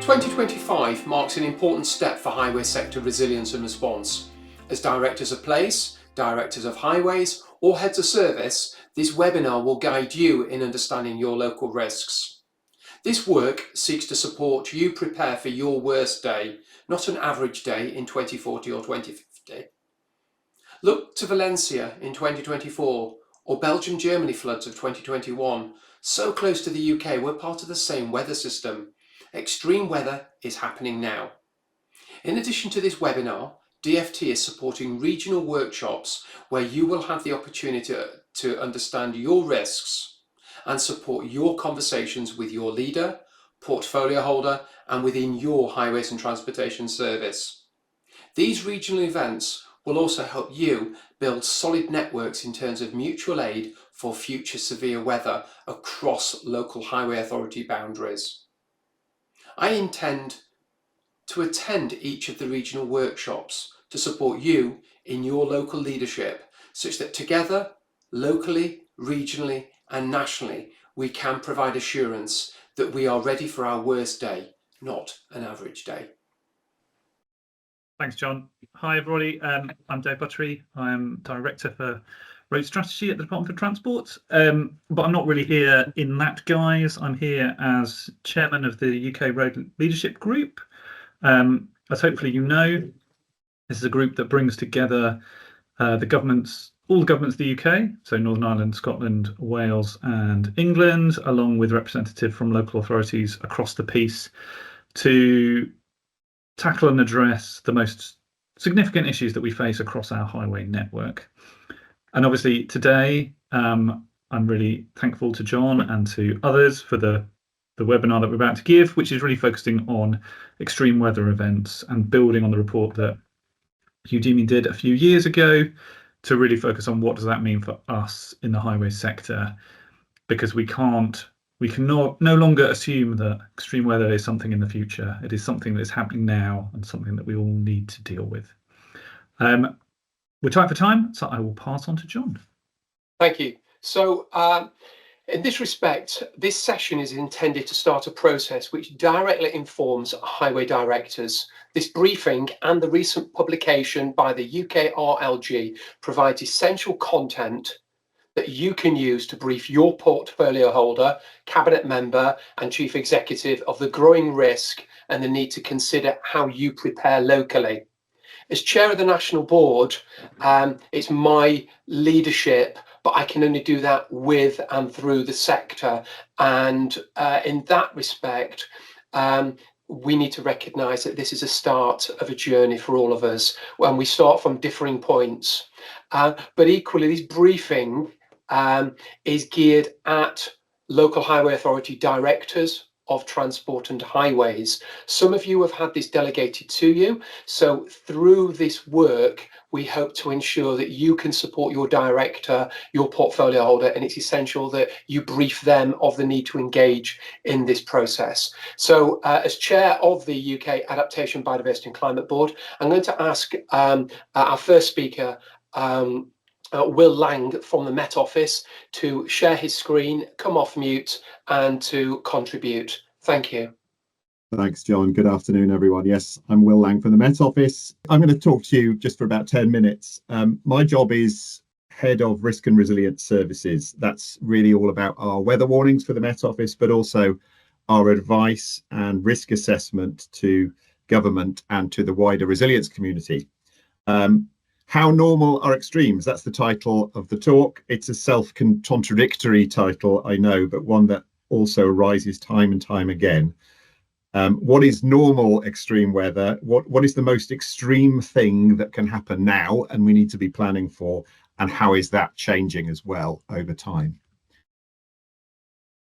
2025 marks an important step for highway sector resilience and response. As directors of place, directors of highways, or heads of service, this webinar will guide you in understanding your local risks. This work seeks to support you prepare for your worst day, not an average day in 2040 or 2050. Look to Valencia in 2024 or Belgium-Germany floods of 2021. So close to the UK, we're part of the same weather system. Extreme weather is happening now. In addition to this webinar, DFT is supporting regional workshops where you will have the opportunity to understand your risks and support your conversations with your leader, portfolio holder, and within your highways and transportation service. These regional events will also help you build solid networks in terms of mutual aid for future severe weather across local highway authority boundaries. I intend to attend each of the regional workshops to support you in your local leadership, such that together, locally, regionally and nationally, we can provide assurance that we are ready for our worst day, not an average day. Thanks, John. Hi, everybody. I'm Dave Buttery. I'm Director for Road Strategy at the Department for Transport, but I'm not really here in that guise. I'm here as Chairman of the UK Road Leadership Group. As hopefully you know, this is a group that brings together all the governments of the UK, so Northern Ireland, Scotland, Wales and England, along with representatives from local authorities across the piece to tackle and address the most significant issues that we face across our highway network. And obviously today, I'm really thankful to John and to others for the webinar that we're about to give, which is really focusing on extreme weather events and building on the report that Udemy did a few years ago to really focus on what does that mean for us in the highway sector, because we can no longer assume that extreme weather is something in the future. It is something that is happening now and something that we all need to deal with. We're tight for time, so I will pass on to John. Thank you. So in this respect, this session is intended to start a process which directly informs highway directors. This briefing and the recent publication by the UKRLG provides essential content that you can use to brief your portfolio holder, cabinet member and chief executive of the growing risk and the need to consider how you prepare locally. As chair of the national board, it's my leadership, but I can only do that with and through the sector. And in that respect, we need to recognise that this is a start of a journey for all of us when we start from differing points. But equally, this briefing is geared at local highway authority directors of transport and highways. Some of you have had this delegated to you. So through this work, we hope to ensure that you can support your director, your portfolio holder, and it's essential that you brief them of the need to engage in this process. So as chair of the UK Adaptation, Biodiversity and Climate Board, I'm going to ask our first speaker, Will Lang from the Met Office, to share his screen, come off mute and to contribute. Thank you. Thanks, John. Good afternoon, everyone. Yes, I'm Will Lang from the Met Office. I'm going to talk to you just for about 10 minutes. My job is Head of Risk and Resilience Services. That's really all about our weather warnings for the Met Office, but also our advice and risk assessment to government and to the wider resilience community. How normal are extremes? That's the title of the talk. It's a self-contradictory title, I know, but one that also arises time and time again. What is normal extreme weather? What is the most extreme thing that can happen now and we need to be planning for? And how is that changing as well over time?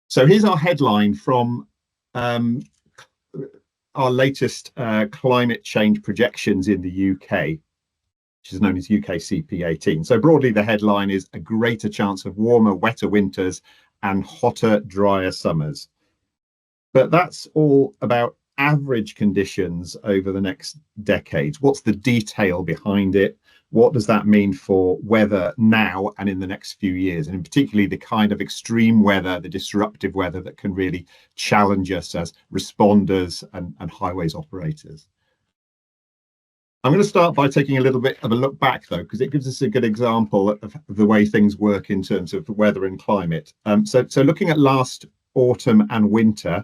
So here's our headline from our latest climate change projections in the UK, which is known as UKCP18. So broadly, the headline is a greater chance of warmer, wetter winters and hotter, drier summers. But that's all about average conditions over the next decades. What's the detail behind it? what does that mean for weather now and in the next few years? And in particularly the kind of extreme weather, the disruptive weather that can really challenge us as responders and highways operators. I'm going to start by taking a little bit of a look back, though, because it gives us a good example of the way things work in terms of weather and climate. So looking at last autumn and winter,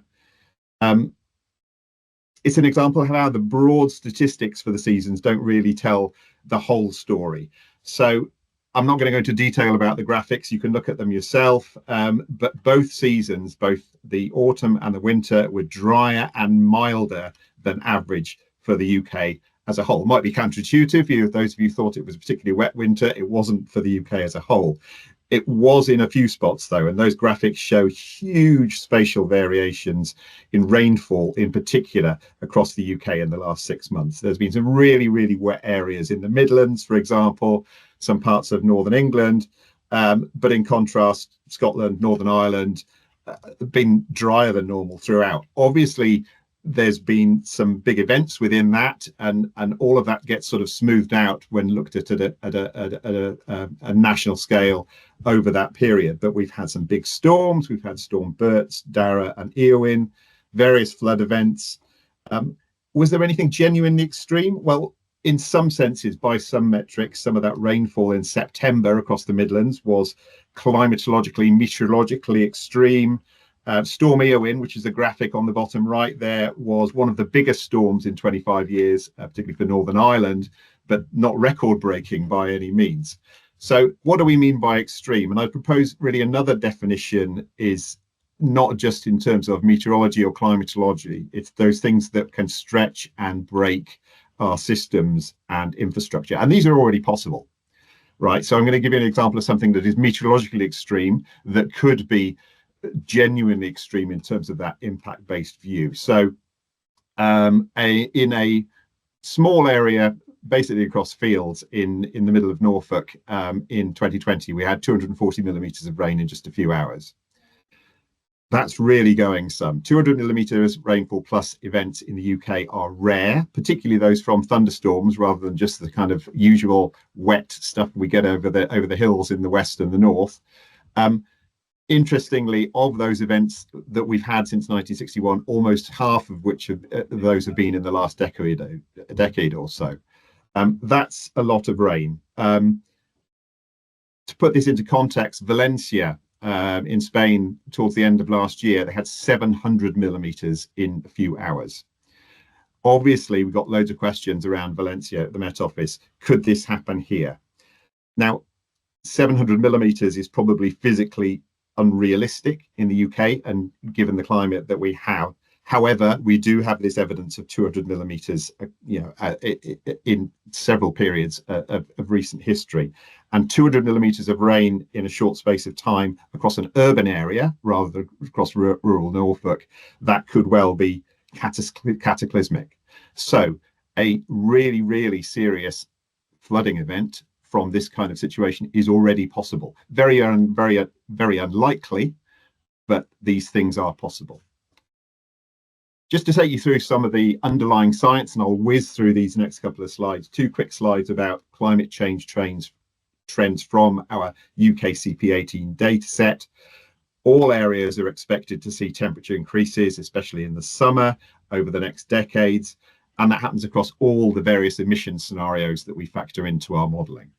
it's an example of how the broad statistics for the seasons don't really tell the whole story. So I'm not going to go into detail about the graphics. You can look at them yourself. But both seasons, both the autumn and the winter, were drier and milder than average for the UK as a whole. It might be counterintuitive. Those of you thought it was a particularly wet winter. It wasn't for the UK as a whole. It was in a few spots, though, and those graphics show huge spatial variations in rainfall, in particular, across the UK in the last 6 months. There's been some really, really wet areas in the Midlands, for example, some parts of Northern England, but in contrast, Scotland, Northern Ireland, been drier than normal throughout. Obviously, there's been some big events within that, and all of that gets sort of smoothed out when looked at a national scale over that period. But we've had some big storms. We've had Storm Bert, Dara and Eowyn, various flood events. Was there anything genuinely extreme? Well, in some senses, by some metrics, some of that rainfall in September across the Midlands was climatologically, meteorologically extreme. Storm Eowyn, which is the graphic on the bottom right there, was one of the biggest storms in 25 years, particularly for Northern Ireland, but not record-breaking by any means. So what do we mean by extreme? And I propose really another definition is not just in terms of meteorology or climatology. It's those things that can stretch and break our systems and infrastructure. And these are already possible, right? So I'm going to give you an example of something that is meteorologically extreme that could be genuinely extreme in terms of that impact-based view. So in a small area, basically across fields in the middle of Norfolk, in 2020, we had 240 millimeters of rain in just a few hours. That's really going some. 200 millimeters rainfall plus events in the UK are rare, particularly those from thunderstorms rather than just the kind of usual wet stuff we get over the hills in the west and the north. Interestingly, of those events that we've had since 1961, almost half of which of those have been in the last decade or so. That's a lot of rain. To put this into context, Valencia in Spain, towards the end of last year, they had 700 millimeters in a few hours. Obviously, we've got loads of questions around Valencia at the Met Office. Could this happen here? Now, 700 millimeters is probably physically unrealistic in the UK, and given the climate that we have. However, we do have this evidence of 200 millimeters, in several periods of recent history, and 200 millimeters of rain in a short space of time across an urban area rather than across rural Norfolk, that could well be cataclysmic. So, a really, really serious flooding event from this kind of situation is already possible. Very unlikely, but these things are possible. Just to take you through some of the underlying science, and I'll whiz through these next couple of slides, 2 quick slides about climate change trends from our UK CP18 data set. All areas are expected to see temperature increases, especially in the summer over the next decades, and that happens across all the various emission scenarios that we factor into our modelling.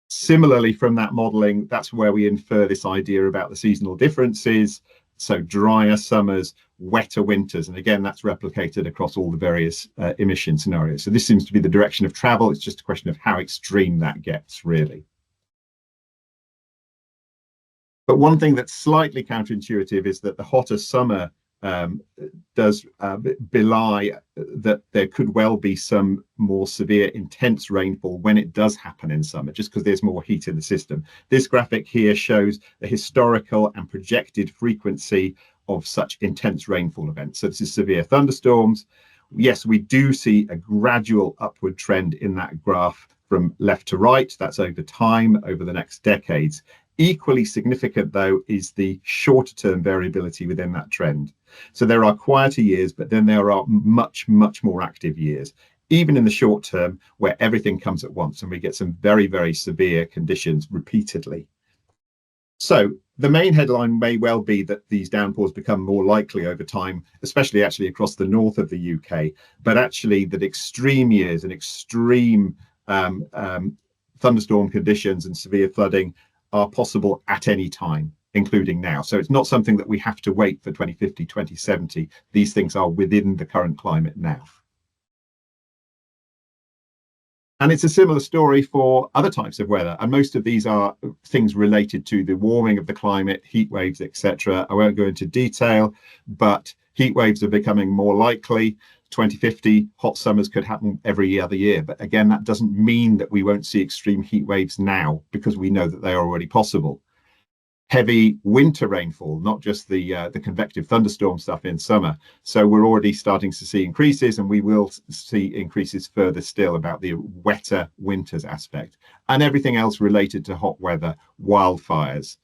Similarly, from that modelling, that's where we infer this idea about the seasonal differences. So drier summers, wetter winters. And again, that's replicated across all the various emission scenarios. So this seems to be the direction of travel. It's just a question of how extreme that gets, really. But one thing that's slightly counterintuitive is that the hotter summer does belie that there could well be some more severe intense rainfall when it does happen in summer, just because there's more heat in the system. This graphic here shows the historical and projected frequency of such intense rainfall events. So this is severe thunderstorms. Yes, we do see a gradual upward trend in that graph from left to right. That's over time, over the next decades. Equally significant, though, is the shorter term variability within that trend. So there are quieter years, but then there are much, much more active years. even in the short term where everything comes at once and we get some very, very severe conditions repeatedly. So the main headline may well be that these downpours become more likely over time, especially actually across the north of the UK, but actually that extreme years and extreme thunderstorm conditions and severe flooding are possible at any time, including now. So it's not something that we have to wait for 2050, 2070. These things are within the current climate now. And it's a similar story for other types of weather. And most of these are things related to the warming of the climate, heat waves, etc. I won't go into detail, but heat waves are becoming more likely. 2050, hot summers could happen every other year. But again, that doesn't mean that we won't see extreme heat waves now, because we know that they are already possible. Heavy winter rainfall, not just the convective thunderstorm stuff in summer. So we're already starting to see increases, and we will see increases further still about the wetter winters aspect. And everything else related to hot weather, wildfires.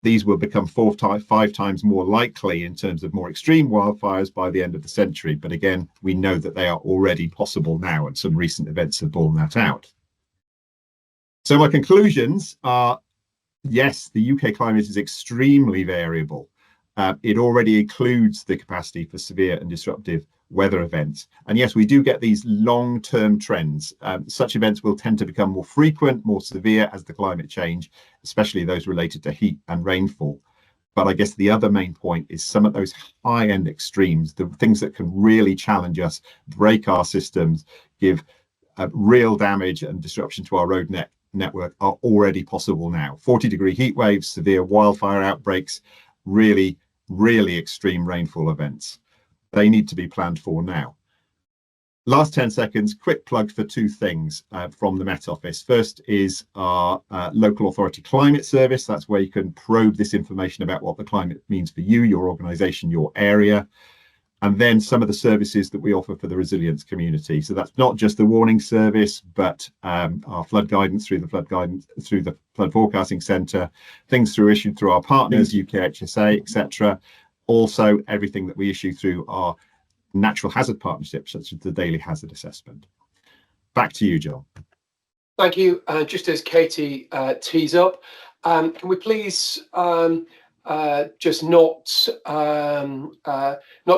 These will become 5 times more likely in terms of more extreme wildfires by the end of the century. But again, we know that they are already possible now, and some recent events have borne that out. So my conclusions are, yes, the UK climate is extremely variable. It already includes the capacity for severe and disruptive weather events. And yes, we do get these long-term trends. Such events will tend to become more frequent, more severe as the climate change, especially those related to heat and rainfall. But I guess the other main point is some of those high-end extremes, the things that can really challenge us, break our systems, give real damage and disruption to our road network are already possible now. 40-degree heat waves, severe wildfire outbreaks, really, really extreme rainfall events. They need to be planned for now. Last 10 seconds, quick plug for 2 things from the Met Office. First is our local authority climate service. That's where you can probe this information about what the climate means for you, your organisation, your area. And then some of the services that we offer for the resilience community. So that's not just the warning service, but our flood guidance through the flood forecasting centre, things issued through our partners, UKRLG, etc. Also, everything that we issue through our natural hazard partnerships, such as the daily hazard assessment. Back to you, John. Thank you. Just as Katie tees up, can we please just not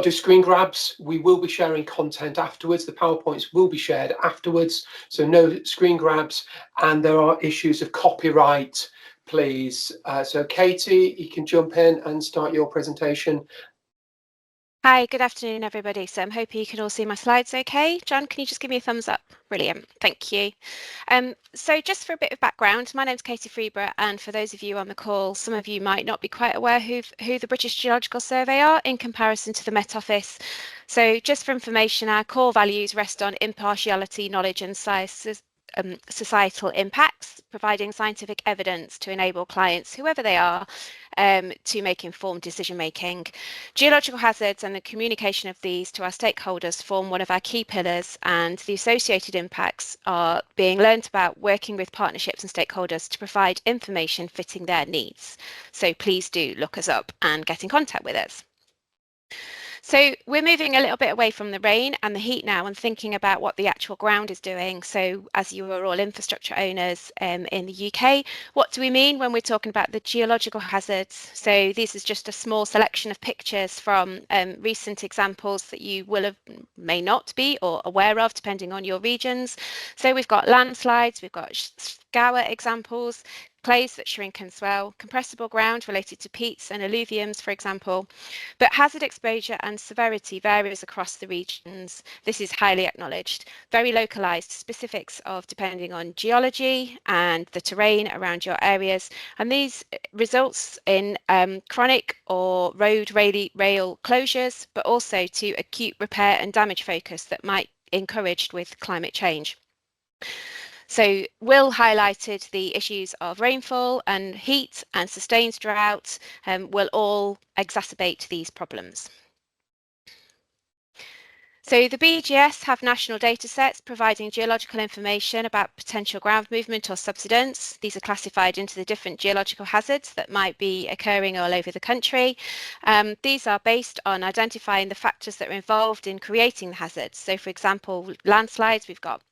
do screen grabs? We will be sharing content afterwards. The PowerPoints will be shared afterwards, so no screen grabs. And there are issues of copyright, please. So Katie, you can jump in and start your presentation. Hi, good afternoon, everybody. So I'm hoping you can all see my slides okay. John, can you just give me a thumbs up? Brilliant, thank you. So just for a bit of background, my name's Katie Freeborough, and for those of you on the call, some of you might not be quite aware who the British Geological Survey are in comparison to the Met Office. So just for information, our core values rest on impartiality, knowledge and societal impacts, providing scientific evidence to enable clients, whoever they are, to make informed decision making. Geological hazards and the communication of these to our stakeholders form one of our key pillars, and the associated impacts are being learnt about working with partnerships and stakeholders to provide information fitting their needs. So please do look us up and get in contact with us. So we're moving a little bit away from the rain and the heat now and thinking about what the actual ground is doing. So as you are all infrastructure owners in the UK, what do we mean when we're talking about the geological hazards? So this is just a small selection of pictures from recent examples that you may not be or aware of, depending on your regions. So we've got landslides, we've got scour examples, clays that shrink and swell, compressible ground related to peats and alluviums, for example. But hazard exposure and severity varies across the regions. This is highly acknowledged. Very localised specifics of depending on geology and the terrain around your areas. And these results in chronic or road rail closures, but also to acute repair and damage focus that might be encouraged with climate change. So Will highlighted the issues of rainfall and heat and sustained drought will all exacerbate these problems. So the BGS have national data sets providing geological information about potential ground movement or subsidence. These are classified into the different geological hazards that might be occurring all over the country. These are based on identifying the factors that are involved in creating the hazards. So for example, landslides, we've got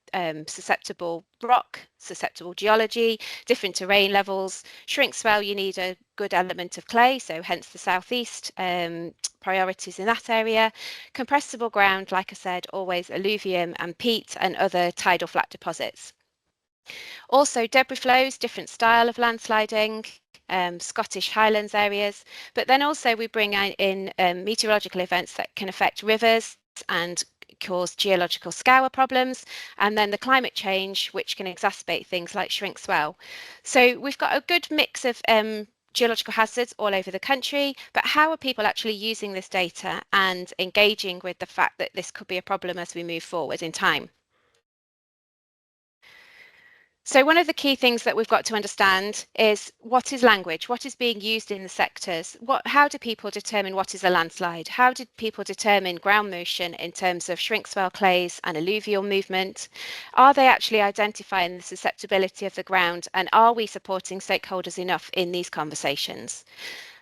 susceptible rock, susceptible geology, different terrain levels. Shrink swell, you need a good element of clay, so hence the southeast priorities in that area. Compressible ground, like I said, always alluvium and peat and other tidal flat deposits. Also debris flows, different style of landsliding, Scottish Highlands areas, but then also we bring in meteorological events that can affect rivers and cause geological scour problems, and then the climate change, which can exacerbate things like shrink swell. So we've got a good mix of geological hazards all over the country, but how are people actually using this data and engaging with the fact that this could be a problem as we move forward in time? So one of the key things that we've got to understand is what is language, what is being used in the sectors, how do people determine what is a landslide, how did people determine ground motion in terms of shrink swell clays and alluvial movement, are they actually identifying the susceptibility of the ground, and are we supporting stakeholders enough in these conversations?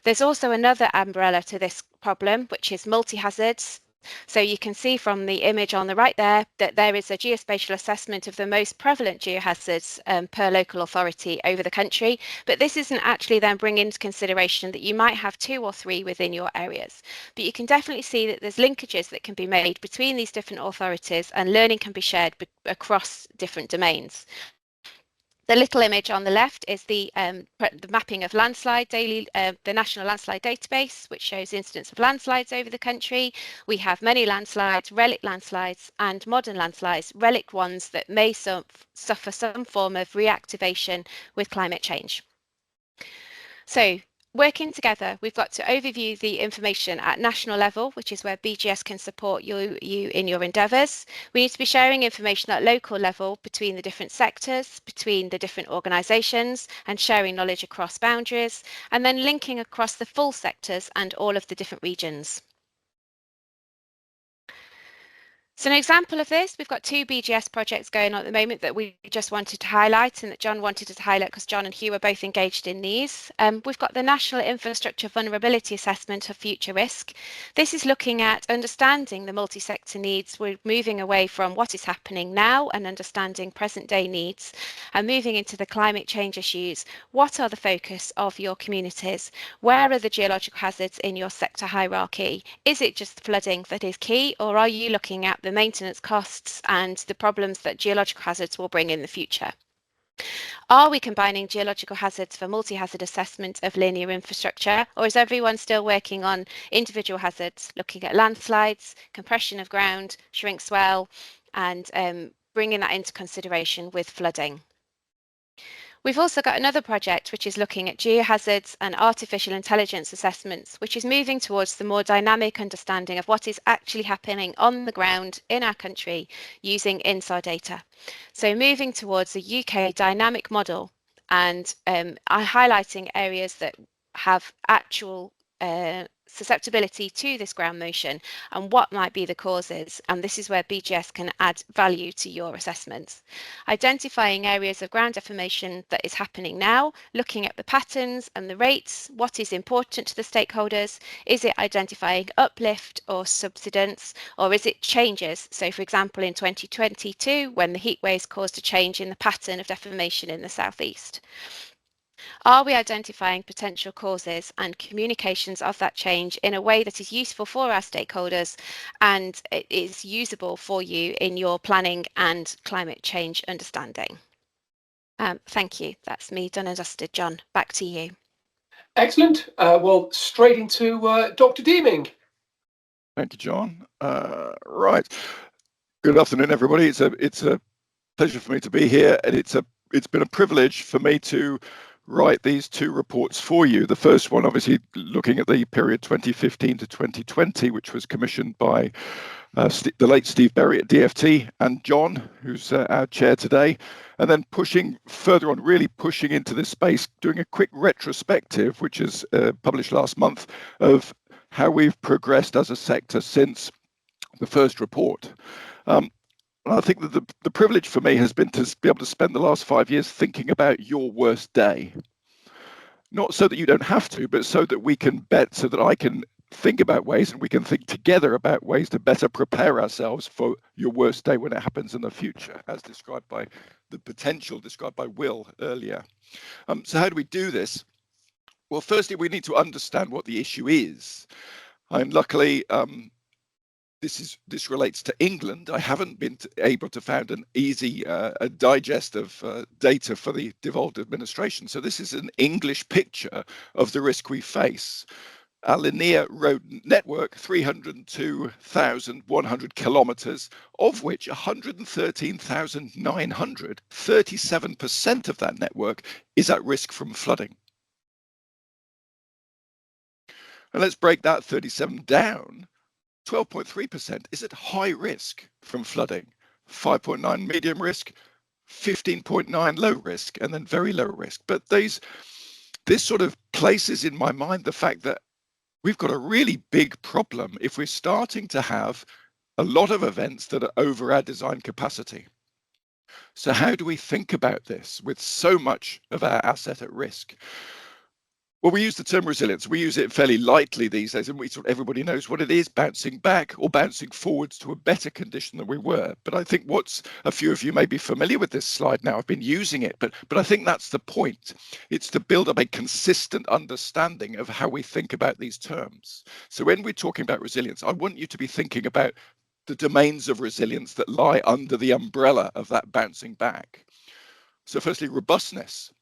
There's also another umbrella to this problem, which is multi-hazards. So you can see from the image on the right there that there is a geospatial assessment of the most prevalent geohazards per local authority over the country, but this isn't actually then bringing into consideration that you might have 2 or 3 within your areas. But you can definitely see that there's linkages that can be made between these different authorities, and learning can be shared across different domains. The little image on the left is the mapping of landslide the National Landslide Database, which shows incidents of landslides over the country. We have many landslides, relic landslides, and modern landslides, relic ones that may suffer some form of reactivation with climate change. So, working together, we've got to overview the information at national level, which is where BGS can support you in your endeavours. We need to be sharing information at local level between the different sectors, between the different organisations, and sharing knowledge across boundaries, and then linking across the full sectors and all of the different regions. So an example of this, we've got 2 BGS projects going on at the moment that we just wanted to highlight, and that John wanted to highlight because John and Hugh are both engaged in these. We've got the National Infrastructure Vulnerability Assessment of Future Risk. This is looking at understanding the multi-sector needs. We're moving away from what is happening now and understanding present day needs, and moving into the climate change issues. What are the focus of your communities? Where are the geological hazards in your sector hierarchy? Is it just flooding that is key, or are you looking at the maintenance costs and the problems that geological hazards will bring in the future? Are we combining geological hazards for multi-hazard assessment of linear infrastructure, or is everyone still working on individual hazards, looking at landslides, compression of ground, shrink swell, and bringing that into consideration with flooding? We've also got another project which is looking at geohazards and artificial intelligence assessments, which is moving towards the more dynamic understanding of what is actually happening on the ground in our country using INSAR data. So moving towards a UK dynamic model and highlighting areas that have actual susceptibility to this ground motion and what might be the causes, and this is where BGS can add value to your assessments. Identifying areas of ground deformation that is happening now, looking at the patterns and the rates, what is important to the stakeholders, is it identifying uplift or subsidence, or is it changes? So for example in 2022 when the heat waves caused a change in the pattern of deformation in the southeast. Are we identifying potential causes and communications of that change in a way that is useful for our stakeholders and it is usable for you in your planning and climate change understanding? Thank you. That's me done and dusted. John, back to you. Excellent. Well, straight into Dr. Deeming. Thank you, John. Right. Good afternoon, everybody. It's a pleasure for me to be here, and it's been a privilege for me to write these 2 reports for you. The first one, obviously, looking at the period 2015 to 2020, which was commissioned by the late Steve Berry at DFT, and John, who's our chair today, and then pushing further on, really pushing into this space, doing a quick retrospective, which is published last month, of how we've progressed as a sector since the first report. And I think that the privilege for me has been to be able to spend the last 5 years thinking about your worst day. Not so that you don't have to, but so that we can bet, so that I can think about ways and we can think together about ways to better prepare ourselves for your worst day when it happens in the future, as described by the potential described by Will earlier. So how do we do this? Well, firstly, we need to understand what the issue is. And luckily, this relates to England. I haven't been able to find an easy a digest of data for the devolved administration. So this is an English picture of the risk we face. Our linear road network, 302,100 kilometers, of which 113,900, 37% of that network is at risk from flooding. And let's break that 37 down. 12.3% is at high risk from flooding, 5.9 medium risk, 15.9 low risk, and then very low risk. But this sort of places in my mind the fact that we've got a really big problem if we're starting to have a lot of events that are over our design capacity. So how do we think about this with so much of our asset at risk? Well, we use the term resilience. We use it fairly lightly these days, and everybody knows what it is, bouncing back or bouncing forwards to a better condition than we were. But I think a few of you may be familiar with this slide now. I've been using it, but I think that's the point. It's to build up a consistent understanding of how we think about these terms. So when we're talking about resilience, I want you to be thinking about the domains of resilience that lie under the umbrella of that bouncing back. So firstly, robustness.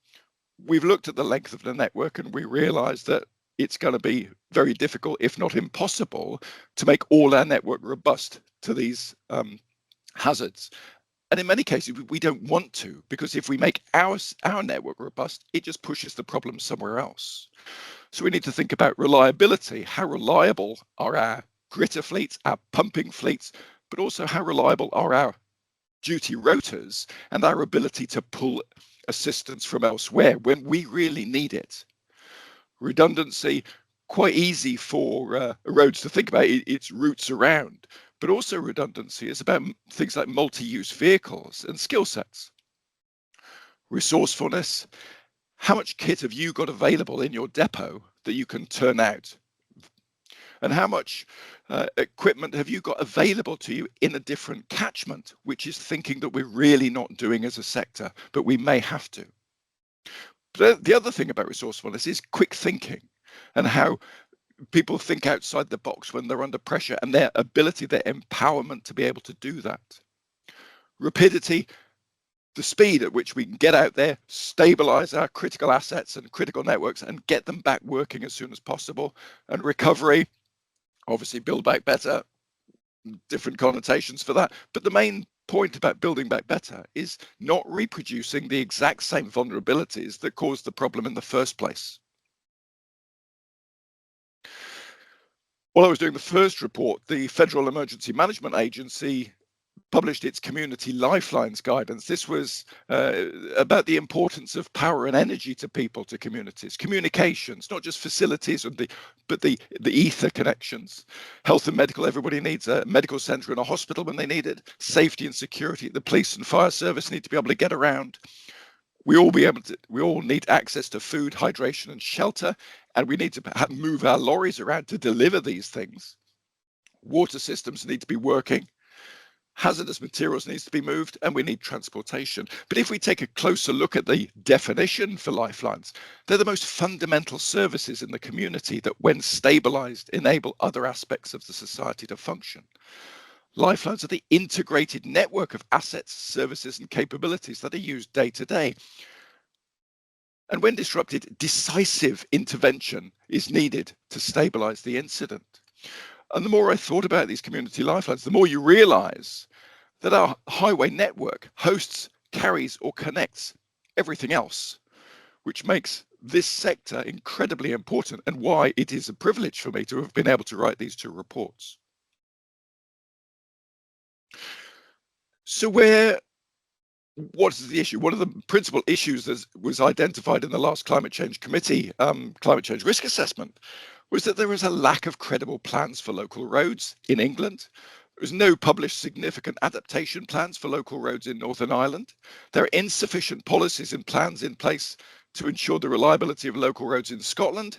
We've looked at the length of the network and we realize that it's going to be very difficult, if not impossible, to make all our network robust to these hazards. And in many cases, we don't want to, because if we make our network robust, it just pushes the problem somewhere else. So we need to think about reliability. How reliable are our gritter fleets, our pumping fleets, but also how reliable are our duty rotors and our ability to pull assistance from elsewhere when we really need it. Redundancy, quite easy for roads to think about its routes around, but also redundancy is about things like multi-use vehicles and skill sets. Resourcefulness, how much kit have you got available in your depot that you can turn out? And how much equipment have you got available to you in a different catchment, which is thinking that we're really not doing as a sector, but we may have to. But the other thing about resourcefulness is quick thinking and how people think outside the box when they're under pressure and their ability, their empowerment to be able to do that. Rapidity, the speed at which we can get out there, stabilize our critical assets and critical networks and get them back working as soon as possible. And recovery, obviously build back better, different connotations for that. But the main point about building back better is not reproducing the exact same vulnerabilities that caused the problem in the first place. While I was doing the first report, the Federal Emergency Management Agency published its Community Lifelines guidance. This was about the importance of power and energy to people, to communities, communications, not just facilities, but the ether connections. Health and medical, everybody needs a medical centre and a hospital when they need it. Safety and security, the police and fire service need to be able to get around. We all need access to food, hydration and shelter, and we need to move our lorries around to deliver these things. Water systems need to be working. Hazardous materials needs to be moved, and we need transportation. But if we take a closer look at the definition for lifelines, they're the most fundamental services in the community that, when stabilized, enable other aspects of the society to function. Lifelines are the integrated network of assets, services, and capabilities that are used day to day. And when disrupted, decisive intervention is needed to stabilize the incident. And the more I thought about these community lifelines, the more you realize that our highway network hosts, carries, or connects everything else, which makes this sector incredibly important and why it is a privilege for me to have been able to write these two reports. So what is the issue? One of the principal issues that was identified in the last Climate Change Committee, Climate Change Risk Assessment, was that there was a lack of credible plans for local roads in England, There is no published significant adaptation plans for local roads in Northern Ireland. There are insufficient policies and plans in place to ensure the reliability of local roads in Scotland.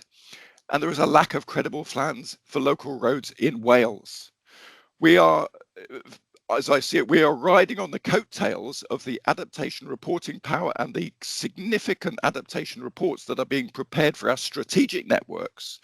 And there is a lack of credible plans for local roads in Wales. We are, as I see it, we are riding on the coattails of the adaptation reporting power and the significant adaptation reports that are being prepared for our strategic networks,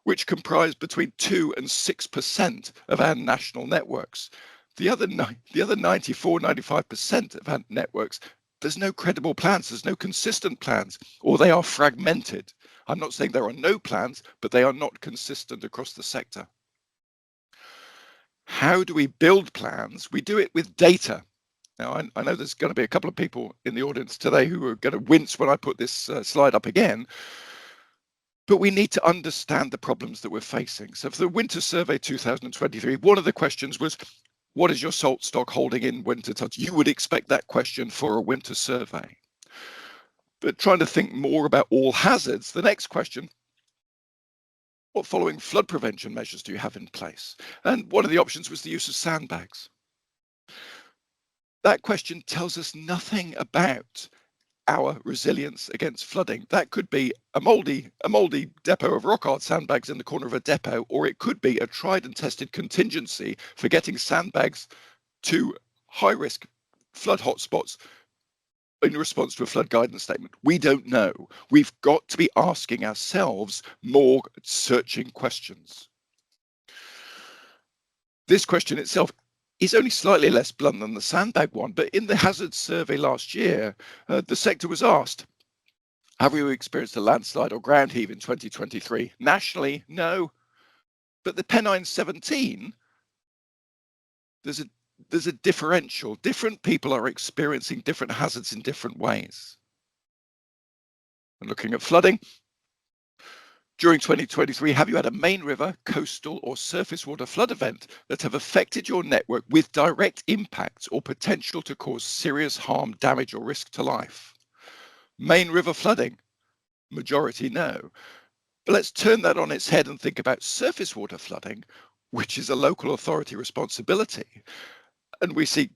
which comprise between 2 and 6% of our national networks. The other 94, 95% of our networks, there's no credible plans, there's no consistent plans, or they are fragmented. I'm not saying there are no plans, but they are not consistent across the sector. How do we build plans? We do it with data. Now, I know there's going to be a couple of people in the audience today who are going to wince when I put this slide up again, but we need to understand the problems that we're facing. So for the Winter Survey 2023, one of the questions was, what is your salt stock holding in winter touch? You would expect that question for a winter survey. But trying to think more about all hazards, the next question, what following flood prevention measures do you have in place? And one of the options was the use of sandbags. That question tells us nothing about our resilience against flooding. That could be a moldy depot of rock art sandbags in the corner of a depot, or it could be a tried and tested contingency for getting sandbags to high risk flood hotspots in response to a flood guidance statement. We don't know. We've got to be asking ourselves more searching questions. This question itself is only slightly less blunt than the sandbag one, but in the hazard survey last year, the sector was asked, have you experienced a landslide or ground heave in 2023? Nationally, no. But the Pennine 17, there's a differential. Different people are experiencing different hazards in different ways. And looking at flooding, during 2023, have you had a main river, coastal or surface water flood event that have affected your network with direct impacts or potential to cause serious harm, damage or risk to life? Main river flooding, majority no. But let's turn that on its head and think about surface water flooding, which is a local authority responsibility. And we see,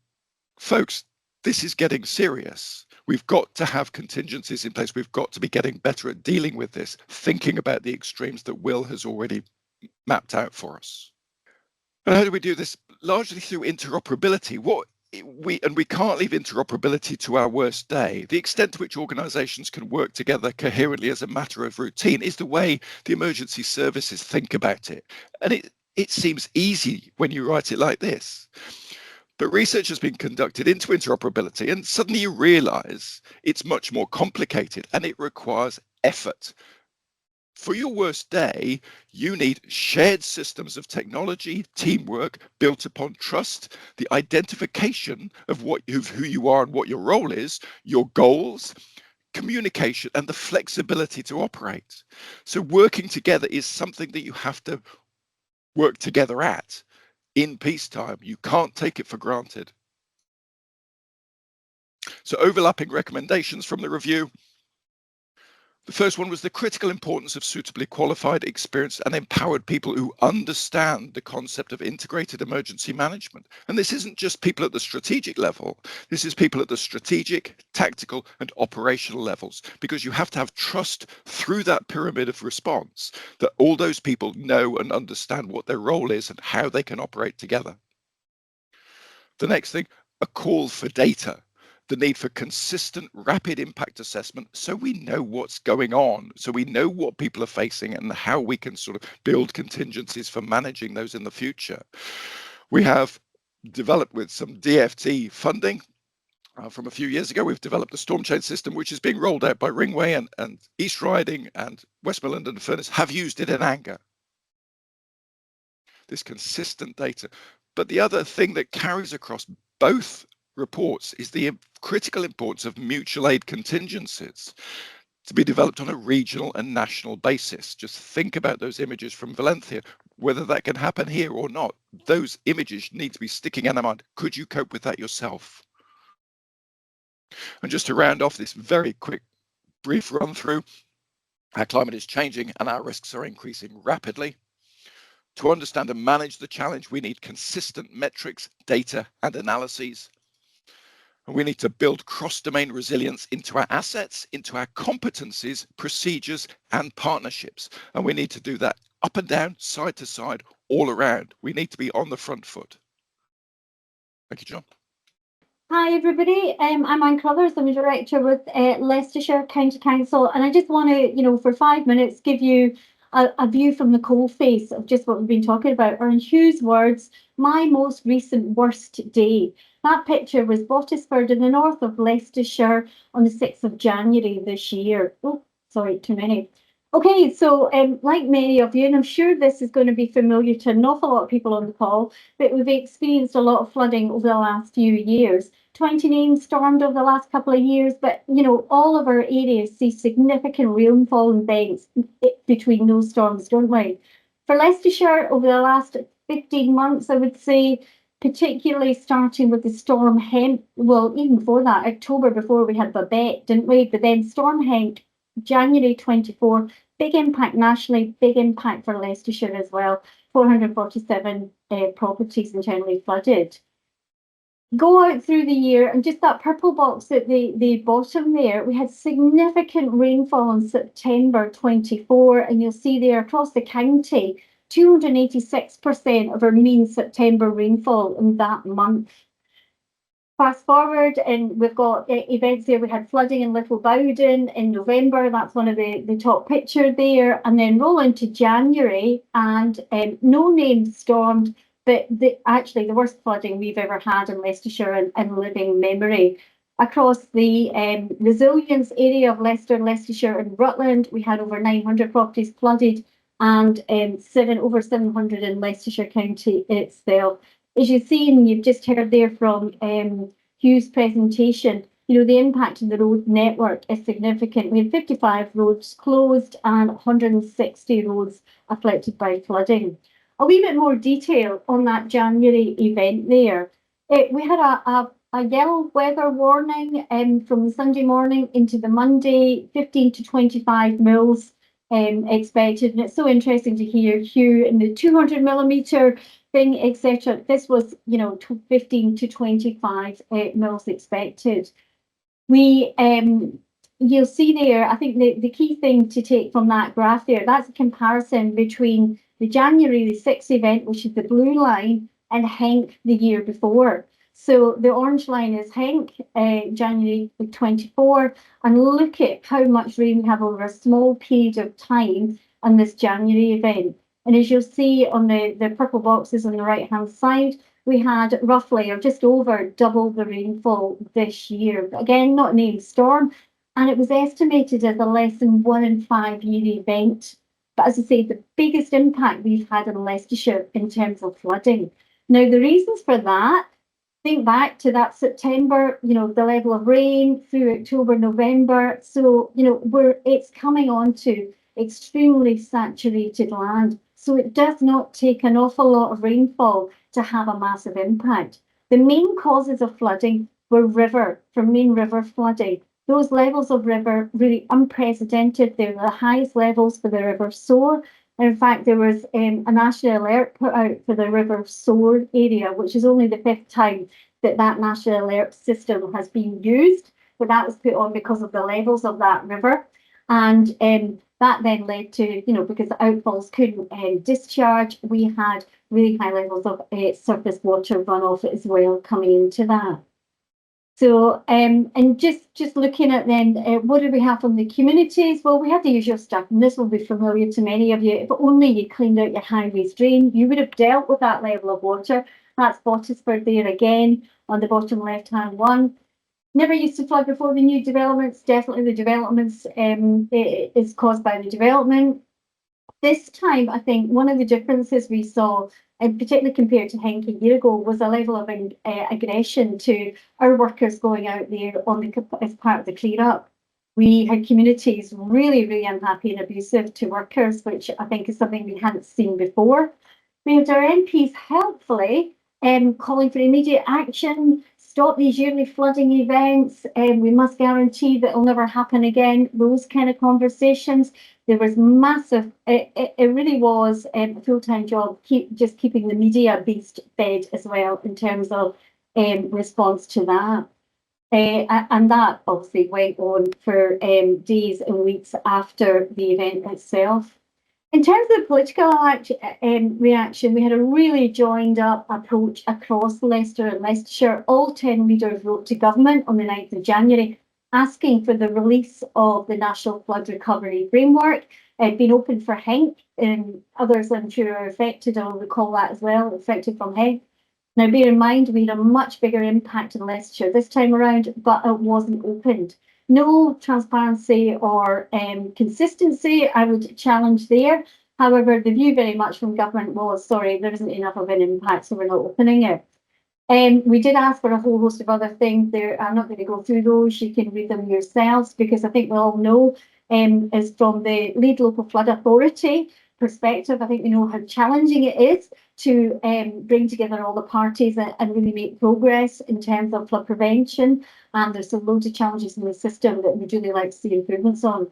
folks, this is getting serious. We've got to have contingencies in place. We've got to be getting better at dealing with this, thinking about the extremes that Will has already mapped out for us. And how do we do this? Largely through interoperability. We can't leave interoperability to our worst day. The extent to which organizations can work together coherently as a matter of routine is the way the emergency services think about it. And it seems easy when you write it like this. But research has been conducted into interoperability, and suddenly you realize it's much more complicated and it requires effort. For your worst day, you need shared systems of technology, teamwork built upon trust, the identification of who you are and what your role is, your goals, communication, and the flexibility to operate. So working together is something that you have to work together at. In peacetime, you can't take it for granted. So overlapping recommendations from the review. The first one was the critical importance of suitably qualified, experienced and empowered people who understand the concept of integrated emergency management. And this isn't just people at the strategic level. This is people at the strategic, tactical and operational levels, because you have to have trust through that pyramid of response that all those people know and understand what their role is and how they can operate together. The next thing, a call for data. The need for consistent, rapid impact assessment so we know what's going on, so we know what people are facing and how we can sort of build contingencies for managing those in the future. We have developed with some DFT funding from a few years ago, we've developed a storm chain system which is being rolled out by Ringway and East Riding and Westmoreland and Furness have used it in anger. This consistent data. But the other thing that carries across both reports is the critical importance of mutual aid contingencies to be developed on a regional and national basis. Just think about those images from Valencia, whether that can happen here or not. Those images need to be sticking in our mind. Could you cope with that yourself? And just to round off this very quick, brief run through, our climate is changing and our risks are increasing rapidly. To understand and manage the challenge, we need consistent metrics, data, and analyses. And we need to build cross-domain resilience into our assets, into our competencies, procedures, and partnerships. And we need to do that up and down, side to side, all around. We need to be on the front foot. Thank you, John. Hi everybody, I'm Anne Crothers. I'm a director with Leicestershire County Council, and I just want to, for 5 minutes, give you a view from the coalface of just what we've been talking about, or in Hugh's words, my most recent worst day. That picture was Bottisford in the north of Leicestershire on the 6th of January this year. Oh, sorry, too many. Okay, so like many of you, and I'm sure this is going to be familiar to an awful lot of people on the call, but we've experienced a lot of flooding over the last few years. 20 names stormed over the last couple of years, but all of our areas see significant rainfall events between those storms, don't we? For Leicestershire, over the last 15 months, I would say, particularly starting with the Storm Henk, well, even before that, October, before we had Babette, didn't we? But then Storm Henk, January 24, big impact nationally, big impact for Leicestershire as well. 447 properties internally flooded. Go out through the year, and just that purple box at the bottom there, we had significant rainfall in September 24, and you'll see there across the county, 286% of our mean September rainfall in that month. Fast forward, and we've got events there. We had flooding in Little Bowden in November. That's one of the top picture there. And then roll into January, and no names stormed, but actually the worst flooding we've ever had in Leicestershire in living memory. Across the resilience area of Leicester, Leicestershire and Rutland, we had over 900 properties flooded, and over 700 in Leicestershire County itself. As you've seen, you've just heard there from Hugh's presentation, the impact on the road network is significant. We had 55 roads closed and 160 roads affected by flooding. A wee bit more detail on that January event there. We had a yellow weather warning from Sunday morning into the Monday, 15 to 25 mils expected. And it's so interesting to hear Hugh in the 200 millimetre thing, etc. This was, 15 to 25 mils expected. You'll see there, I think the key thing to take from that graph there, that's a comparison between the January the 6th event, which is the blue line, and Henk the year before. So the orange line is Henk, January 24, and look at how much rain we have over a small period of time on this January event. And as you'll see on the purple boxes on the right-hand side, we had roughly, or just over, double the rainfall this year. But again, not named storm, and it was estimated as a less than 1 in 5 year event. But as I say, the biggest impact we've had in Leicestershire in terms of flooding. Now, the reasons for that, think back to that September, the level of rain through October, November. So, it's coming on to extremely saturated land. So it does not take an awful lot of rainfall to have a massive impact. The main causes of flooding were main river flooding. Those levels of river really unprecedented. They were the highest levels for the River Soar. And in fact, there was a national alert put out for the River Soar area, which is only the 5th time that national alert system has been used. But that was put on because of the levels of that river. And that then led to, because the outfalls couldn't discharge, we had really high levels of surface water runoff as well coming into that. So, and just looking at then, what do we have from the communities? Well, we have the usual stuff, and this will be familiar to many of you. If only you cleaned out your highways drain, you would have dealt with that level of water. That's Bottisford there again on the bottom left-hand one. Never used to flood before the new developments. Definitely the developments is caused by the development. This time, I think one of the differences we saw, and particularly compared to Henk a year ago, was a level of aggression to our workers going out there as part of the clear-up. We had communities really, really unhappy and abusive to workers, which I think is something we hadn't seen before. We had our MPs helpfully calling for immediate action, stop these yearly flooding events, and we must guarantee that it'll never happen again. Those kind of conversations. There was massive, it really was a full-time job, just keeping the media beast fed as well in terms of response to that. And that obviously went on for days and weeks after the event itself. In terms of political reaction, we had a really joined up approach across Leicester and Leicestershire. All 10 leaders wrote to government on the 9th of January, asking for the release of the National Flood Recovery Framework. It had been open for HENC, and others I'm sure are affected, I'll recall that as well, affected from HENC. Now, bear in mind, we had a much bigger impact in Leicestershire this time around, but it wasn't opened. No transparency or consistency, I would challenge there. However, the view very much from government was, sorry, there isn't enough of an impact, so we're not opening it. We did ask for a whole host of other things there. I'm not going to go through those. You can read them yourselves, because I think we all know is from the lead local flood authority perspective. I think we know how challenging it is to bring together all the parties and really make progress in terms of flood prevention. And there's some loads of challenges in the system that we'd really like to see improvements on.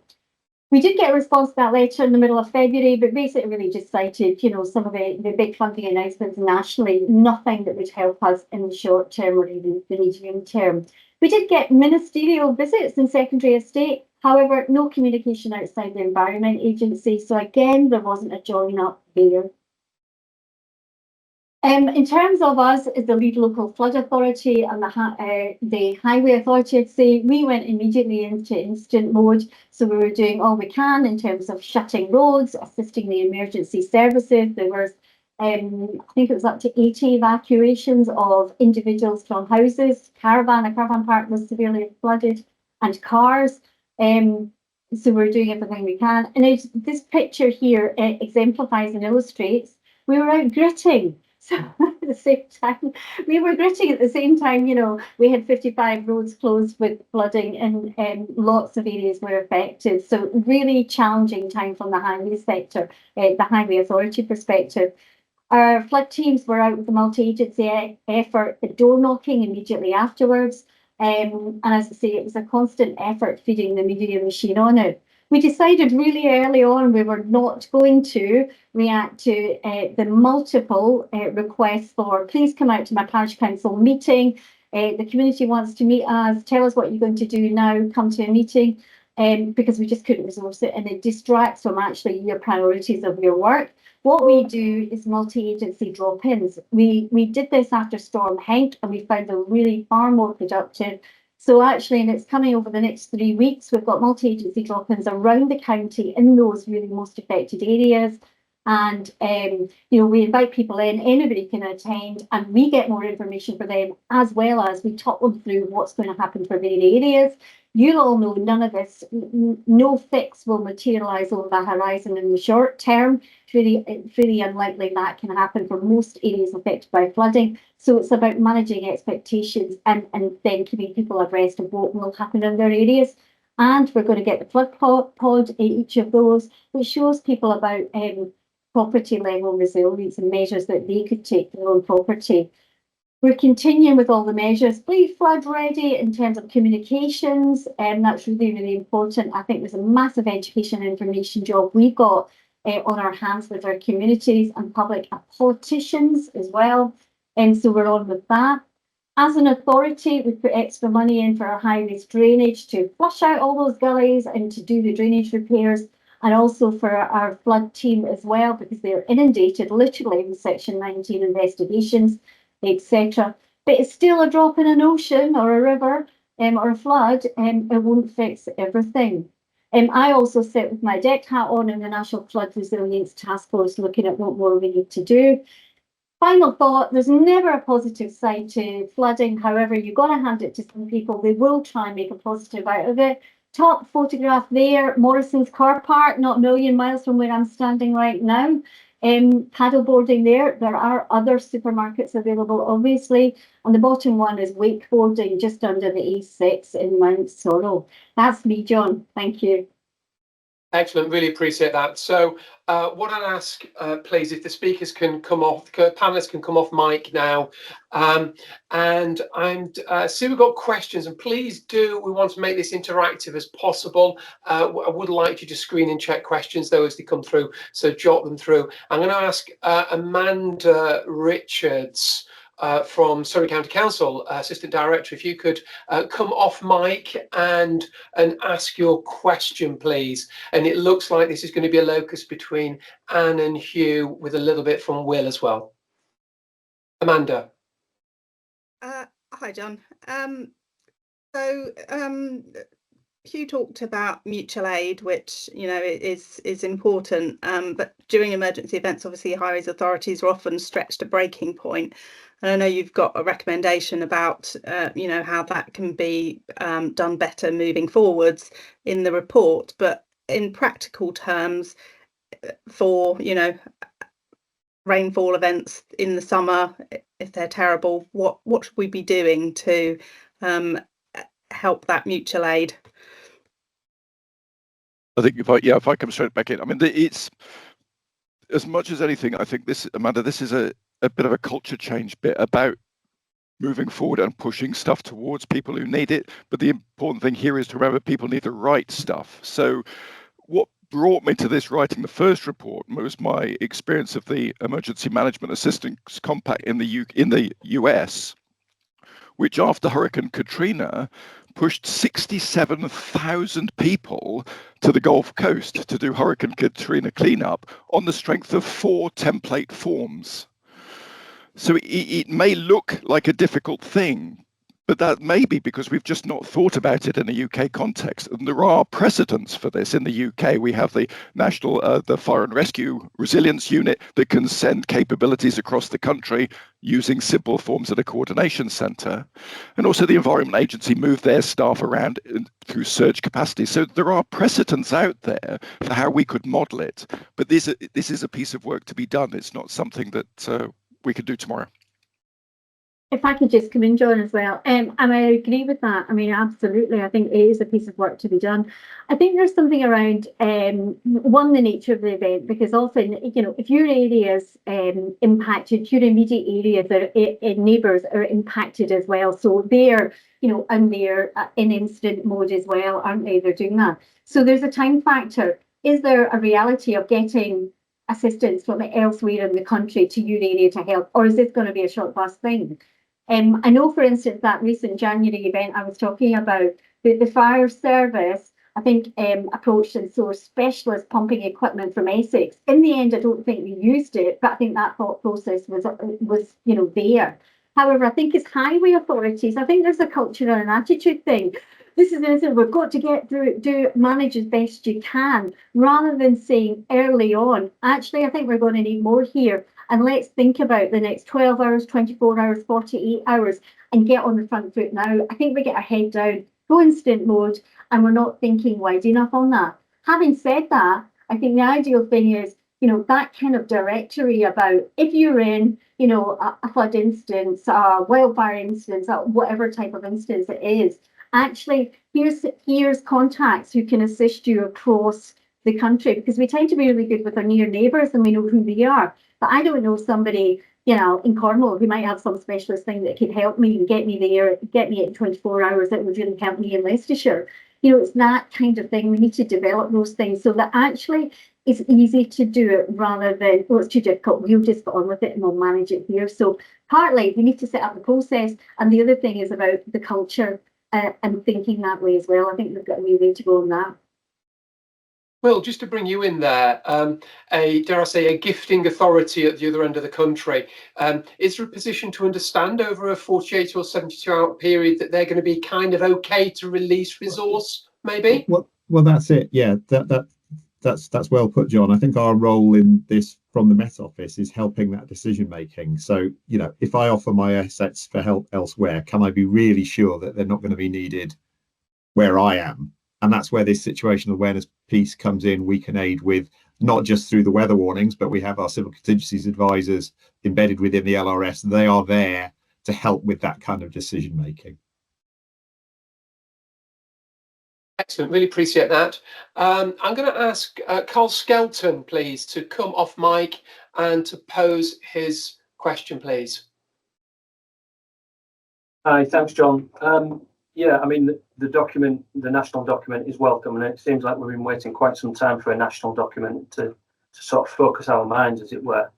We did get a response to that letter in the middle of February, but basically really just cited, some of the big funding announcements nationally, nothing that would help us in the short term or even the medium term. We did get ministerial visits in Secretary of State, however, no communication outside the Environment Agency. So again, there wasn't a join up there. In terms of us as the lead local flood authority and the highway authority, I'd say we went immediately into instant mode. So we were doing all we can in terms of shutting roads, assisting the emergency services. There was, I think it was up to 80 evacuations of individuals from houses. A caravan park was severely flooded, and cars. So we're doing everything we can. And this picture here exemplifies and illustrates we were out gritting. So at the same time, we were gritting at the same time, we had 55 roads closed with flooding, and lots of areas were affected. So really challenging time from the highway sector, the highway authority perspective. Our flood teams were out with the multi-agency effort at door knocking immediately afterwards. And as I say, it was a constant effort feeding the media machine on it. We decided really early on we were not going to react to the multiple requests for, please come out to my parish council meeting. The community wants to meet us. Tell us what you're going to do now. Come to a meeting, because we just couldn't resource it, and it distracts from actually your priorities of your work. What we do is multi-agency drop-ins. We did this after Storm Henk, and we found them really far more productive. So actually, and it's coming over the next 3 weeks, we've got multi-agency drop-ins around the county in those really most affected areas. And, we invite people in, anybody can attend, and we get more information for them, as well as we talk them through what's going to happen for their areas. You'll all know none of this, no fix will materialise over the horizon in the short term. It's really unlikely that can happen for most areas affected by flooding. So it's about managing expectations and then keeping people abreast of what will happen in their areas. And we're going to get the flood pod in each of those, which shows people about property level resilience and measures that they could take for their own property. We're continuing with all the measures. Be flood ready in terms of communications, and that's really, really important. I think there's a massive education and information job we've got on our hands with our communities and public politicians as well. And so we're on with that. As an authority, we put extra money in for our highways drainage to flush out all those gullies and to do the drainage repairs, and also for our flood team as well, because they're inundated literally with Section 19 investigations, etc. But it's still a drop in an ocean or a river or a flood, and it won't fix everything. I also sit with my deck hat on in the National Flood Resilience Task Force, looking at what more we need to do. Final thought, there's never a positive side to flooding. However, you've got to hand it to some people. They will try and make a positive out of it. Top photograph there, Morrison's car park, not a million miles from where I'm standing right now. Paddleboarding there. There are other supermarkets available, obviously. And the bottom one is wakeboarding just under the A6 in Mount Sorrel. That's me, John. Thank you. Excellent, really appreciate that. So what I'd ask, please, if the speakers can come off, the panelists can come off mic now. And see we've got questions, and please do, we want to make this interactive as possible. I would like you to screen and check questions though as they come through, so jot them through. I'm going to ask Amanda Richards from Surrey County Council, Assistant Director, if you could come off mic and ask your question, please. And it looks like this is going to be a locus between Anne and Hugh, with a little bit from Will as well. Amanda. Hi, John. Hugh talked about mutual aid, which is important. But during emergency events, obviously, highways authorities are often stretched to breaking point. And I know you've got a recommendation about how that can be done better moving forwards in the report. But in practical terms, for rainfall events in the summer, if they're terrible, what should we be doing to help that mutual aid? I think if I come straight back in, I mean, it's as much as anything, I think this, Amanda, this is a bit of a culture change bit about moving forward and pushing stuff towards people who need it. But the important thing here is to remember people need the right stuff. So what brought me to this writing the first report was my experience of the Emergency Management Assistance Compact in the US, which after Hurricane Katrina pushed 67,000 people to the Gulf Coast to do Hurricane Katrina cleanup on the strength of 4 template forms. So it may look like a difficult thing, but that may be because we've just not thought about it in a UK context. And there are precedents for this. In the UK, we have the National the Fire and Rescue Resilience Unit that can send capabilities across the country using simple forms at a coordination centre. And also the Environment Agency moved their staff around through surge capacity. So there are precedents out there for how we could model it. But this is a piece of work to be done. It's not something that we could do tomorrow. If I could just come in, John, as well. And I agree with that. I mean, absolutely. I think it is a piece of work to be done. I think there's something around, one, the nature of the event, because often, if your area's impacted, your immediate areas or neighbours are impacted as well. So they're, and they're in incident mode as well, aren't they? They're doing that. So there's a time factor. Is there a reality of getting assistance from elsewhere in the country to your area to help, or is this going to be a short bus thing? I know, for instance, that recent January event I was talking about, the fire service, I think, approached and sourced specialist pumping equipment from Essex. In the end, I don't think we used it, but I think that thought process was there. However, I think as highway authorities, I think there's a cultural and attitude thing. This is anything we've got to get through, manage as best you can, rather than saying early on, actually, I think we're going to need more here. And let's think about the next 12 hours, 24 hours, 48 hours, and get on the front foot now. I think we get our head down, go instant mode, and we're not thinking wide enough on that. Having said that, I think the ideal thing is, that kind of directory about if you're in, a flood instance, a wildfire instance, whatever type of instance it is, actually, here's contacts who can assist you across the country, because we tend to be really good with our near neighbours and we know who they are. But I don't know somebody, in Cornwall who might have some specialist thing that could help me and get me there, get me in 24 hours. That would really help me in Leicestershire. It's that kind of thing. We need to develop those things so that actually it's easy to do it rather than, it's too difficult, we'll just get on with it and we'll manage it here. So partly we need to set up the process. And the other thing is about the culture and thinking that way as well. I think we've got a wee way to go on that. Well, just to bring you in there, dare I say, a gifting authority at the other end of the country, is there a position to understand over a 48 or 72-hour period that they're going to be kind of okay to release resource, maybe? Well, that's it. Yeah, that's well put, John. I think our role in this from the Met Office is helping that decision making. So, if I offer my assets for help elsewhere, can I be really sure that they're not going to be needed where I am? And that's where this situational awareness piece comes in. We can aid with not just through the weather warnings, but we have our civil contingencies advisors embedded within the LRS. They are there to help with that kind of decision making. Excellent, really appreciate that. I'm going to ask Carl Skelton, please, to come off mic and to pose his question, please. Hi, thanks, John. Yeah, I mean, the document, the national document is welcome, and it seems like we've been waiting quite some time for a national document to sort of focus our minds, as it were.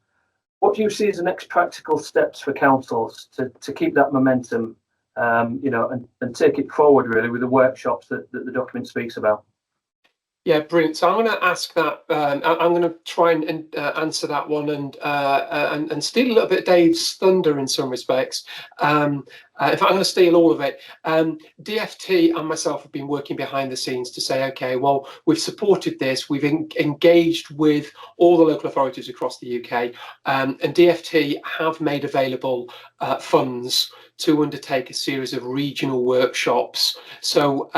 What do you see as the next practical steps for councils to keep that momentum, and take it forward, really, with the workshops that the document speaks about? Yeah, brilliant. So I'm going to ask that. I'm going to try and answer that one and steal a little bit of Dave's thunder in some respects. In fact, I'm going to steal all of it. DFT and myself have been working behind the scenes to say, okay, well, we've supported this. We've engaged with all the local authorities across the UK, and DFT have made available funds to undertake a series of regional workshops. So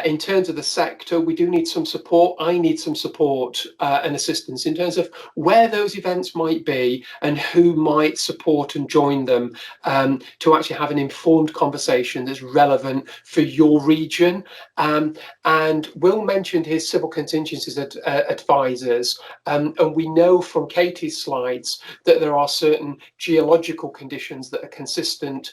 in terms of the sector, we do need some support. I need some support and assistance in terms of where those events might be and who might support and join them, to actually have an informed conversation that's relevant for your region. And Will mentioned his civil contingencies advisors, and we know from Katie's slides that there are certain geological conditions that are consistent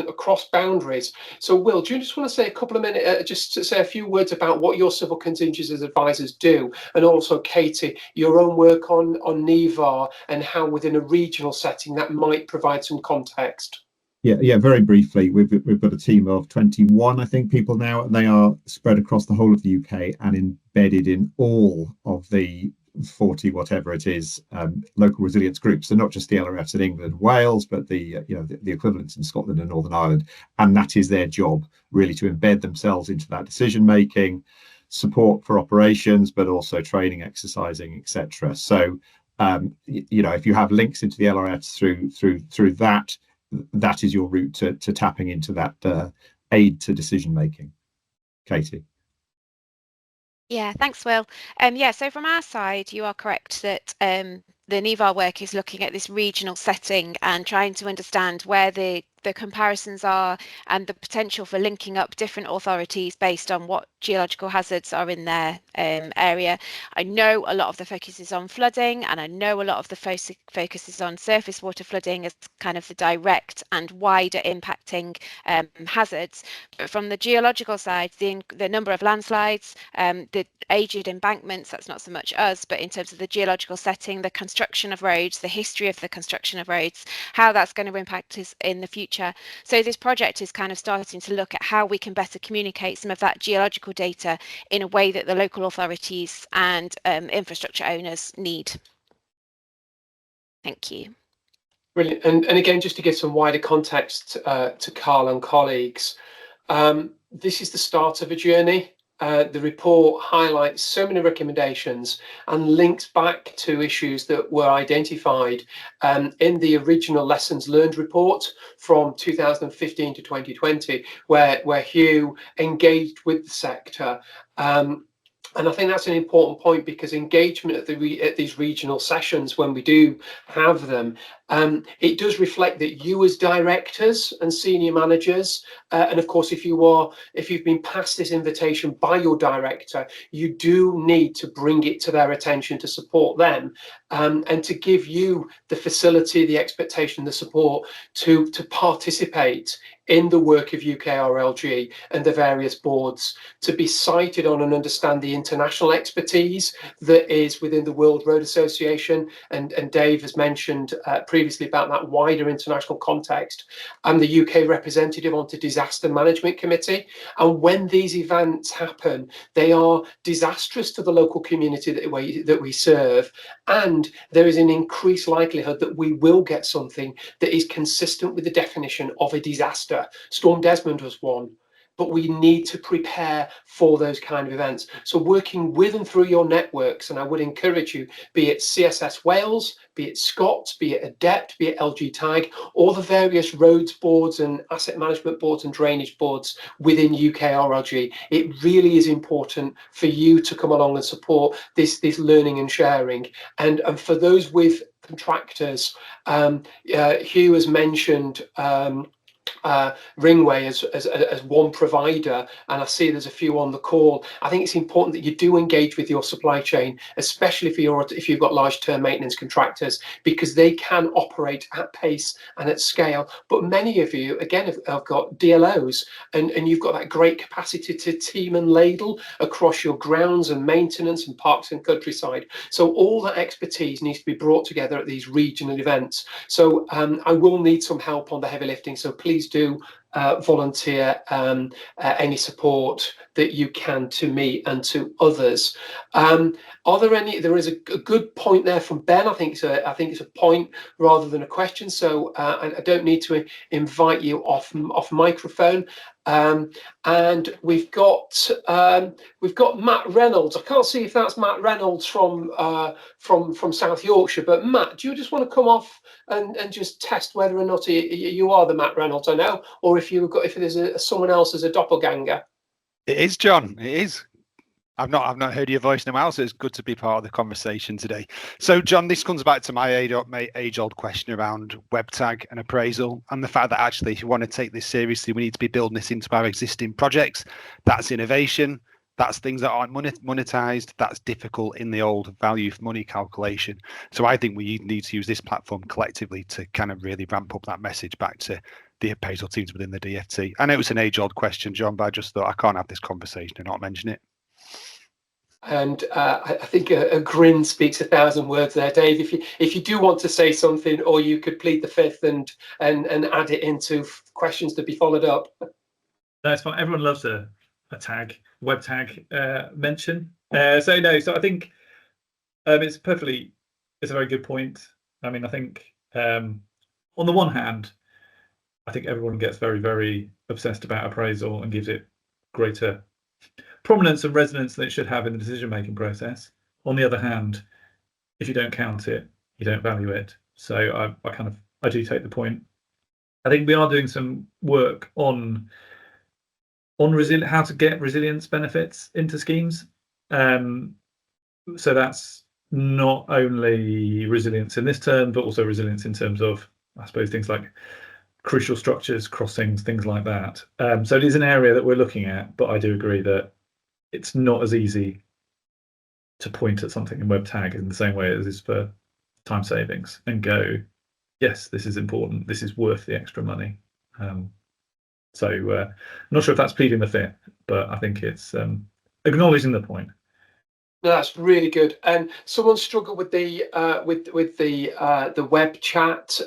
across boundaries. So Will, do you just want to say a couple of minutes, just to say a few words about what your civil contingencies advisors do, and also Katie, your own work on NEVAR and how within a regional setting that might provide some context? Yeah, very briefly, we've got a team of 21, I think, people now. They are spread across the whole of the UK and embedded in all of the 40 whatever it is local resilience groups. So not just the LRFs in England and Wales, but the equivalents in Scotland and Northern Ireland. And that is their job, really, to embed themselves into that decision making, support for operations, but also training, exercising, etc. So if you have links into the LRFs through that is your route to tapping into that aid to decision making. Katie. Yeah, thanks, Will. So from our side, you are correct that the NEVAR work is looking at this regional setting and trying to understand where the comparisons are and the potential for linking up different authorities based on what geological hazards are in their area. I know a lot of the focus is on flooding, and I know a lot of the focus is on surface water flooding as kind of the direct and wider impacting hazards. But from the geological side, the number of landslides, the aged embankments, that's not so much us, but in terms of the geological setting, the construction of roads, the history of the construction of roads, how that's going to impact us in the future. So this project is kind of starting to look at how we can better communicate some of that geological data in a way that the local authorities and infrastructure owners need. Thank you. Brilliant. And again, just to give some wider context to Carl and colleagues, this is the start of a journey. The report highlights so many recommendations and links back to issues that were identified in the original lessons learned report from 2015 to 2020, where Hugh engaged with the sector. And I think that's an important point, because engagement at these regional sessions, when we do have them, it does reflect that you as directors and senior managers, and of course, if you've been passed this invitation by your director, you do need to bring it to their attention to support them, and to give you the facility, the expectation, the support to participate in the work of UKRLG and the various boards, to be cited on and understand the international expertise that is within the World Road Association. And Dave has mentioned previously about that wider international context. I'm the UK representative onto Disaster Management Committee. And when these events happen, they are disastrous to the local community that we serve. And there is an increased likelihood that we will get something that is consistent with the definition of a disaster. Storm Desmond was one, but we need to prepare for those kind of events. So working with and through your networks, and I would encourage you, be it CSS Wales, be it Scots, be it Adept, be it LG Tag, or the various roads boards and asset management boards and drainage boards within UKRLG. It really is important for you to come along and support this learning and sharing. And for those with contractors, Hugh has mentioned Ringway as one provider, and I see there's a few on the call. I think it's important that you do engage with your supply chain, especially if you've got large term maintenance contractors, because they can operate at pace and at scale. But many of you, again, have got DLOs, and you've got that great capacity to team and ladle across your grounds and maintenance and parks and countryside. So all that expertise needs to be brought together at these regional events. So I will need some help on the heavy lifting, so please do volunteer any support that you can to me and to others. Are there any? There is a good point there from Ben. I think it's a point rather than a question. So I don't need to invite you off microphone. And we've got Matt Reynolds. I can't see if that's Matt Reynolds from South Yorkshire, but Matt, do you just want to come off and just test whether or not you are the Matt Reynolds I know, or if there's someone else as a doppelganger? It is, John. It is. I've not heard your voice in a while, so it's good to be part of the conversation today. So, John, this comes back to my age-old question around web tag and appraisal, and the fact that actually, if you want to take this seriously, we need to be building this into our existing projects. That's innovation. That's things that aren't monetized. That's difficult in the old value for money calculation. So I think we need to use this platform collectively to kind of really ramp up that message back to the appraisal teams within the DFT. I know it's an age-old question, John, but I just thought I can't have this conversation and not mention it. And I think a grin speaks 1,000 words there, Dave. If you do want to say something, or you could plead the fifth and add it into questions to be followed up. That's fine. Everyone loves a web tag mention. So I think it's a very good point. I mean, I think on the one hand, I think everyone gets very, very obsessed about appraisal and gives it greater prominence and resonance that it should have in the decision-making process. On the other hand, if you don't count it, you don't value it. So I do take the point. I think we are doing some work on how to get resilience benefits into schemes. So that's not only resilience in this term, but also resilience in terms of, I suppose, things like crucial structures, crossings, things like that. So it is an area that we're looking at, but I do agree that it's not as easy to point at something in web tag in the same way as is for time savings and go, yes, this is important, this is worth the extra money. So I'm not sure if that's pleading the fifth, but I think it's acknowledging the point. No, that's really good. And someone struggled with the web chat.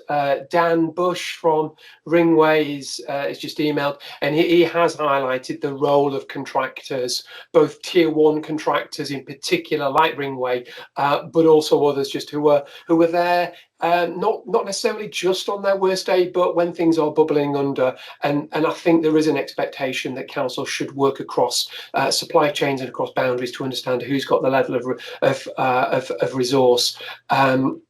Dan Bush from Ringway is just emailed, and he has highlighted the role of contractors, both tier one contractors in particular, like Ringway, but also others just who were there. Not necessarily just on their worst day, but when things are bubbling under. And I think there is an expectation that council should work across supply chains and across boundaries to understand who's got the level of resource. And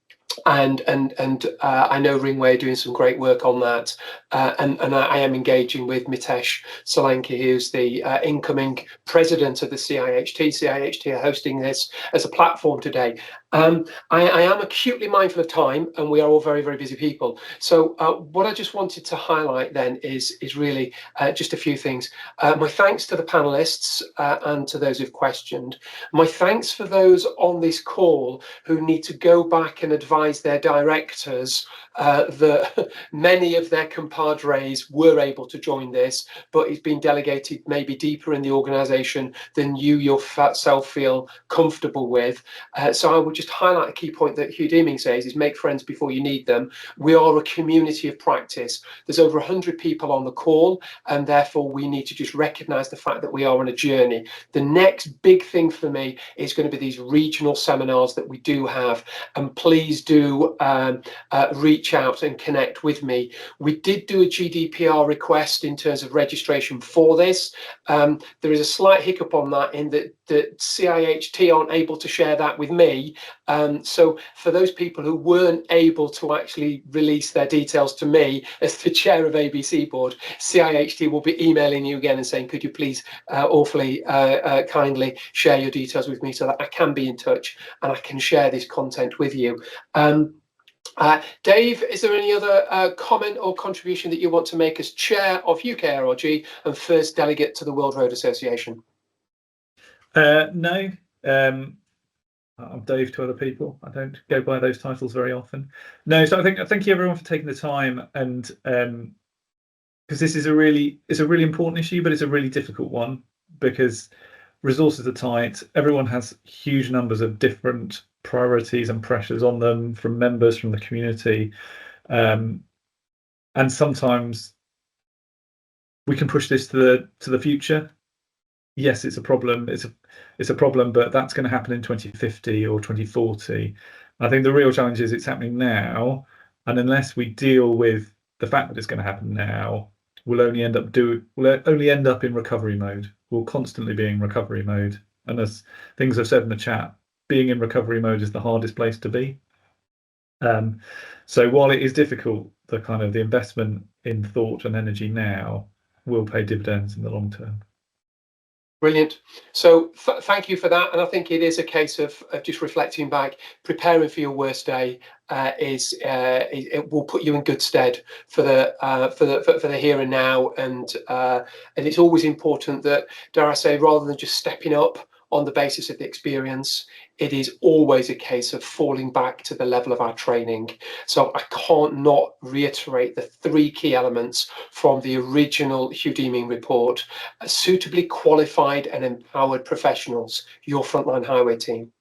I know Ringway are doing some great work on that, and I am engaging with Mitesh Solanki, who's the incoming president of the CIHT. CIHT are hosting this as a platform today. I am acutely mindful of time, and we are all very, very busy people. So what I just wanted to highlight then is really just a few things. My thanks to the panelists and to those who've questioned. My thanks for those on this call who need to go back and advise their directors that many of their compadres were able to join this, but it's been delegated maybe deeper in the organisation than you yourself feel comfortable with. So I would just highlight a key point that Hugh Deeming says is make friends before you need them. We are a community of practice. There's over 100 people on the call, and therefore we need to just recognise the fact that we are on a journey. The next big thing for me is going to be these regional seminars that we do have, and please do reach out and connect with me. We did do a GDPR request in terms of registration for this. There is a slight hiccup on that in that CIHT aren't able to share that with me. So for those people who weren't able to actually release their details to me as the chair of ABC board, CIHT will be emailing you again and saying, could you please awfully kindly share your details with me so that I can be in touch and I can share this content with you. Dave, is there any other comment or contribution that you want to make as chair of UKRLG and first delegate to the World Road Association? No. I'm Dave to other people. I don't go by those titles very often. No, so thank you everyone for taking the time, and because this is it's a really important issue, but it's a really difficult one because resources are tight. Everyone has huge numbers of different priorities and pressures on them from members, from the community, and sometimes we can push this to the future. Yes, it's a problem. It's a problem, but that's going to happen in 2050 or 2040. I think the real challenge is it's happening now, and unless we deal with the fact that it's going to happen now, we'll only end up in recovery mode. We'll constantly be in recovery mode, and as things I've said in the chat, being in recovery mode is the hardest place to be. So while it is difficult, the investment in thought and energy now will pay dividends in the long term. Brilliant. So thank you for that. And I think it is a case of just reflecting back, preparing for your worst day it will put you in good stead for the here and now. And it's always important that, dare I say, rather than just stepping up on the basis of the experience, it is always a case of falling back to the level of our training. So I can't not reiterate the 3 key elements from the original Hugh Deeming report: suitably qualified and empowered professionals, your frontline highway team;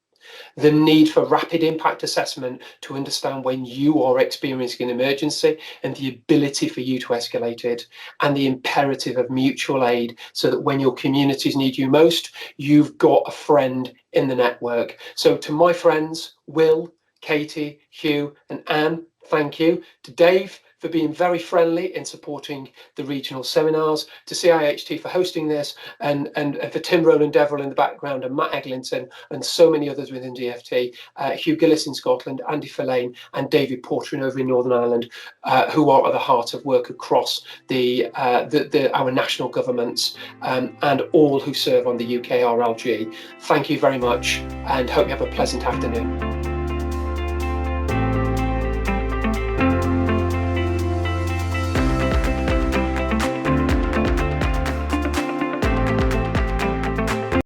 the need for rapid impact assessment to understand when you are experiencing an emergency and the ability for you to escalate it; and the imperative of mutual aid so that when your communities need you most, you've got a friend in the network. So to my friends, Will, Katie, Hugh and Anne, thank you. To Dave for being very friendly in supporting the regional seminars, to CIHT for hosting this, and for Tim Rowland Deverell in the background, and Matt Eglinton, and so many others within DFT, Hugh Gillis in Scotland, Andy Filane, and David Portrin over in Northern Ireland, who are at the heart of work across our national governments, and all who serve on the UKRLG. Thank you very much, and hope you have a pleasant afternoon.